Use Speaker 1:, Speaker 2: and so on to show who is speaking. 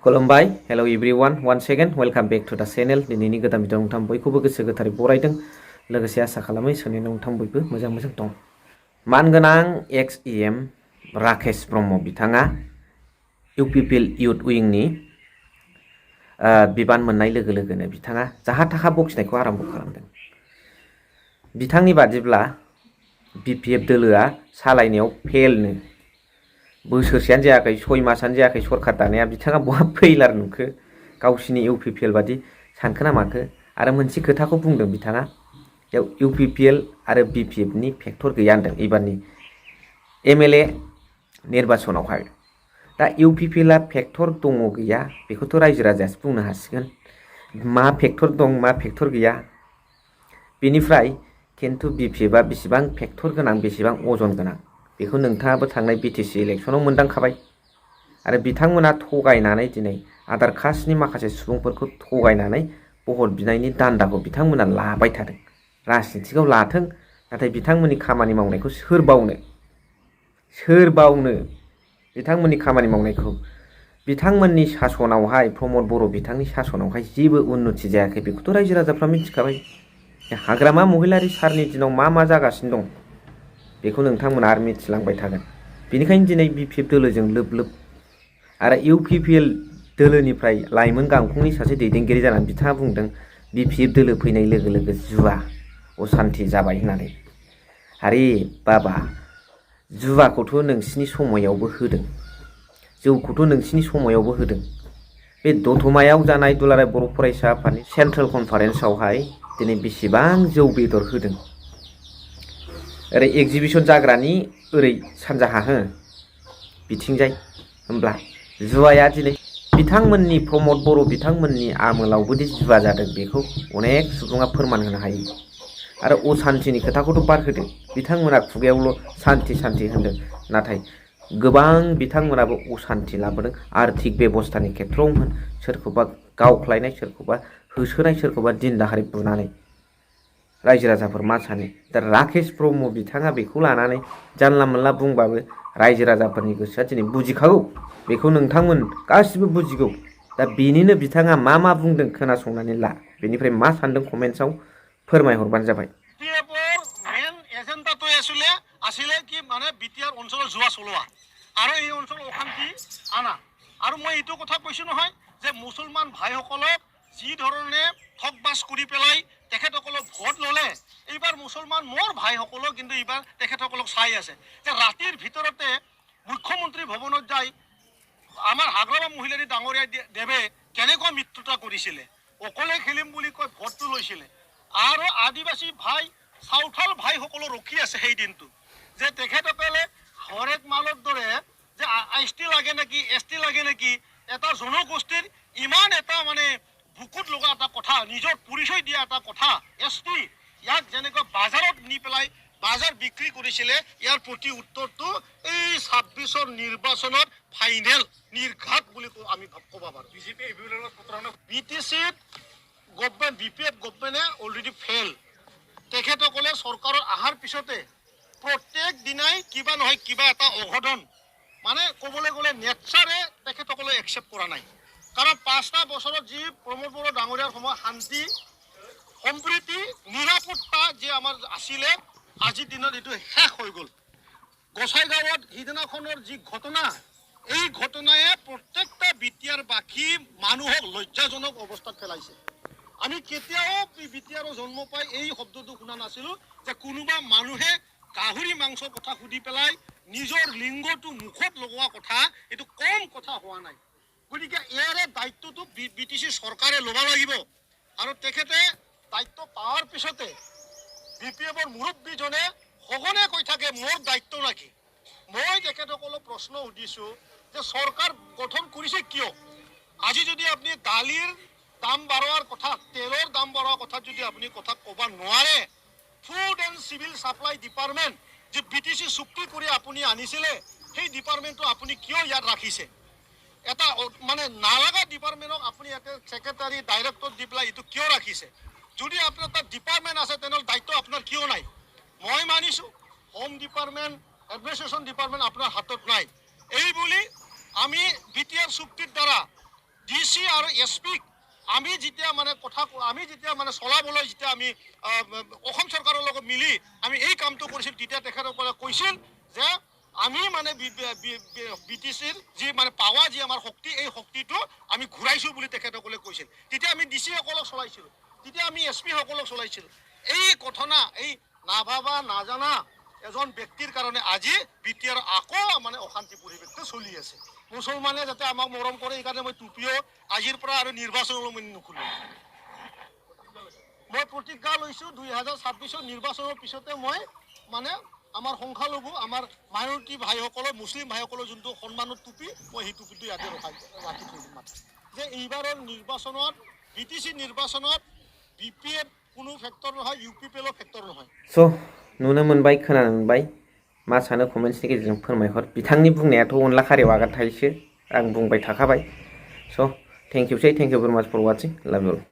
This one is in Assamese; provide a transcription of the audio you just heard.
Speaker 1: खुलुमबाय hello everyone once again welcome back to the channel दिनैनि गोदान भिडिअ नोंथां बयखौबो गोसो गोथारै बरायदों लोगोसे आसा खालामो सोरनि नोंथां बयबो मोजां दं मानगोनां एक्स एम राकेश ब्रह्म बिथाङा UPPL youth wing नि बिबान मोननाय लोगो लोगोनो बिथाङा जाहा थाहा बखिनायखौ आरम्भ खालामदों बिथांनि बादिब्ला BPF दोलोआ सालायनायाव फेलनो बोसोरसेयानो जायाखै 6 मासानो जायाखै सरखार दानाया बिथाङा बहा फैलार नुखो गावसिनि UPPL बादि सानखोना माखो आरो मोनसे खोथाखौ बुंदों बिथाङा UPPL आरो BPF नि फेक्टर गैया होनदों एबारनि MLA निर्बाचनावहाय दा UPPL आ फेक्टर दङ गैया बेखौथ' रायजो राजायासो बुंनो हासिगोन मा फेक्टर दं मा फेक्टर गैया बेनिफ्राय किन्तु BPF आ बेसेबां फेक्टर गोनां बेसेबां अजन गोनां बेखौ नोंथाङाबो थांनाय BTC इलेक्सनाव मोनदांखाबाय आरो बिथांमोना थगायनानै दिनै आधार कास्टनि माखासे सुबुंफोरखौ थगायनानै भट बिनायनि दान्दाखौ बिथांमोना लाबाय थादों राजनितिकआव लाथों नाथाय बिथांमोननि खामानि मावनायखौ सोर बावनो बिथांमोननि खामानि मावनायखौ बिथांमोननि सासनावहाय प्रमद बर' बिथांनि सासनावहाय जेबो उन्नति जायाखै बेखौथ' रायजो राजाफ्रा मिथिखाबाय हाग्रामा महिलारि सारनि दिनाव मा जागासिनो दं बेखौ नोंथांमोना आरो मिथिलांबाय थागोन बेनिखायनो दिनै BPF दोलोजों लोब आरो UPPL दोलोनिफ्राय लाइमोन गांखंनि सासे दैदेनगिरि जानानै बिथाङा बुंदों BPF दोलो फैनाय लोगो लोगो जुवा असान्ति जाबाय होननानै आरे बाबा जुवाखौथ' नोंसिनि समायावबो होदों जौखौथ' नोंसिनि समायावबो होदों बे दतमायाव जानाय दुलाराय बर' फरायसा आफादनि सेन्ट्रेल कनफारेन्सआवहाय दिनै बेसेबां जौ बेदर होदों ओरै एग्जिबिशन जाग्रानि ओरै सानजाहा हो बिथिंजाय होमब्ला जुवाया दिनै बिथांमोननि प्रमद बर' बिथांमोननि आमोलावबोदि जुवा जादों बेखौ अनेक सुबुङा फोरमान होनो हायो आरो असान्तिनि खोथाखौथ' बाद होदो बिथांमोना खुगायावल' सान्ति होनदों नाथाय गोबां बिथांमोनाबो असान्ति लाबोदों आर्थिक बेबस्थानि खेथ्रआव होन सोरखौबा गावख्लायनाय सोरखौबा होसोनाय सोरखौबा दिन दाहारै बुनानै रायजो राजाफोर मा सानो दा राकेश ब्रह्म बिथाङा बेखौ लानानै जानला मोनला बुंबाबो रायजो राजाफोरनि गोसोआ दिनै बुजिखागौ बेखौ नोंथांमोन गासिबो बुजिगौ दा बेनिनो बिथाङा मा बुंदों खोनासंनानै ला बेनिफ्राय मा सानदों कमेन्ट्सआव फोरमायहरबानो जाबाय
Speaker 2: मेन एजेन्डाটোৱে আছিলে কি মানে বিটিআৰ অঞ্চলৰ জুৱা চলোৱা আৰু এই অঞ্চলৰ অশান্তি আনা আৰু মই এইটো কথা কৈছো নহয় যে মুছলমান ভাইসকলক যি ধৰণে ঠগবাজ কৰি পেলাই তেখেতসকলক ভোট ল'লে এইবাৰ মুছলমান মোৰ ভাইসকলক কিন্তু এইবাৰ তেখেতসকলক চাই আছে যে ৰাতিৰ ভিতৰতে মুখ্যমন্ত্ৰী ভৱনত যাই আমাৰ হাগ্ৰামা মহিলাৰী ডাঙৰীয়া দেৱে কেনেকুৱা মৃত্যুতা কৰিছিলে অকলে খেলিম বুলি কৈ ভোটটো লৈছিলে আৰু আদিবাসী ভাই সাঁওতাল ভাইসকলৰ ৰখি আছে সেই দিনটো যে তেখেতসকলে হৰেক মালৰ দৰে যে এছটি লাগে নেকি এছটি লাগে নেকি এটা জনগোষ্ঠীৰ ইমান এটা মানে বুকুত লগা এটা কথা নিজৰ পৰিচয় দিয়া এটা কথা এছটি ইয়াক যেনেকৈ বাজাৰত নি পেলাই বাজাৰ বিক্ৰী কৰিছিলে ইয়াৰ প্ৰতি উত্তৰটো এই 26ৰ নিৰ্বাচনত ফাইনেল নিৰ্ঘাত বুলি আমি ক'ব পাৰোঁ বিজেপি BTCত গভৰ্ণমেণ্ট BPF গভৰ্ণমেণ্টে অলৰেডি ফেল তেখেতসকলে চৰকাৰৰ আহাৰ পিছতে প্ৰত্যেক দিনাই কিবা নহয় কিবা এটা অঘটন মানে ক'বলৈ গ'লে নেচাৰে তেখেতসকলে একচেপ্ট কৰা নাই কাৰণ 5টা বছৰত যি প্ৰমোদ বড়ো ডাঙৰীয়াৰ সময় শান্তি সম্প্ৰীতি নিৰাপত্তা যে আমাৰ আছিলে আজিৰ দিনত এইটো শেষ হৈ গ'ল গোসাইগাঁৱত সিদিনাখনৰ যি ঘটনা এই ঘটনায়ে প্ৰত্যেকটা বিটিআৰ বাকী মানুহক লজ্জাজনক অৱস্থাত পেলাইছে আমি কেতিয়াও বিটিআৰৰ জন্ম পাই এই শব্দটো শুনা নাছিলো যে কোনোবা মানুহে গাহৰি মাংসৰ কথা সুধি পেলাই নিজৰ লিংগটো মুখত লগোৱা কথা এইটো কম কথা হোৱা নাই গতিকে ইয়াৰে দায়িত্বটো BTC চৰকাৰে ল'ব লাগিব আৰু তেখেতে দায়িত্ব পাৱাৰ পিছতে BPFৰ মুৰব্বীজনে সঘনে কৈ থাকে মোৰ দায়িত্ব নাকি মই তেখেতসকলক প্ৰশ্ন সুধিছো যে চৰকাৰ গঠন কৰিছে কিয় আজি যদি আপুনি দালিৰ দাম বাঢ়োৱাৰ কথা তেলৰ দাম বাঢ়োৱাৰ কথা যদি আপুনি কথা ক'ব নোৱাৰে food and civil supply department যে BTC চুক্তি কৰি আপুনি আনিছিলে সেই ডিপাৰ্টমেণ্টটো আপুনি কিয় ইয়াত ৰাখিছে এটা মানে নালাগা ডিপাৰ্টমেণ্টক আপুনি ইয়াতে ছেক্ৰেটাৰী ডাইৰেক্টৰ দি পেলাই এইটো কিয় ৰাখিছে যদি আপোনাৰ তাত ডিপাৰ্টমেণ্ট আছে তেনেহ'লে দায়িত্ব আপোনাৰ কিয় নাই মই মানিছোঁ হোম ডিপাৰ্টমেণ্ট এডমিনিষ্ট্ৰেশ্যন ডিপাৰ্টমেণ্ট আপোনাৰ হাতত নাই এই বুলি আমি BTR চুক্তিৰ দ্বাৰা চি আৰু এছ পিক আমি যেতিয়া মানে কথা আমি যেতিয়া মানে চলাবলৈ যেতিয়া আমি অসম চৰকাৰৰ লগত মিলি আমি এই কামটো কৰিছিল তেতিয়া তেখেতসকলে কৈছিল যে আমি মানে BTCৰ যি মানে পাৱাৰ যি আমাৰ শক্তি এই শক্তিটো আমি ঘূৰাইছোঁ বুলি তেখেতসকলে কৈছিল তেতিয়া আমি DC সকলক চলাইছিলোঁ তেতিয়া আমি SP সকলক চলাইছিলোঁ এই ঘটনা এই নাভাবা নাজানা এজন ব্যক্তিৰ কাৰণে আজি BTR আকৌ মানে অশান্তি পৰিৱেশটো চলি আছে মুছলমানে যাতে আমাক মৰম কৰে এইকাৰণে মই টুপিও আজিৰ পৰা আৰু নিৰ্বাচনলৈ মই নুখুলো মই প্ৰতিজ্ঞা লৈছোঁ 2026 নিৰ্বাচনৰ পিছতে মই মানে আমাৰ সংখ্যালঘু আমাৰ মাইনৰিটি ভাইসকলৰ মুছলিম ভাইসকলৰ যোনটো সন্মানৰ টুপি মই সেই টুপিটো ইয়াতে ৰাখি থৈ দিম মাত্ৰ যে এইবাৰৰ নিৰ্বাচনত BTC নিৰ্বাচনত BPF কোনো ফেক্টৰ নহয় UPPL ফেক্টৰ নহয়
Speaker 1: स' नुनो मोनबाय खोनानो मोनबाय मा सानो कमेन्ट्सनि गेजेरजों फोरमायहर बिथांनि बुंनायाथ' अनला खारियाव आगान थायोसो आं बुंबाय थाखाबाय स' थेंक इउ भेरि माच फर वाचिं लाभ इउ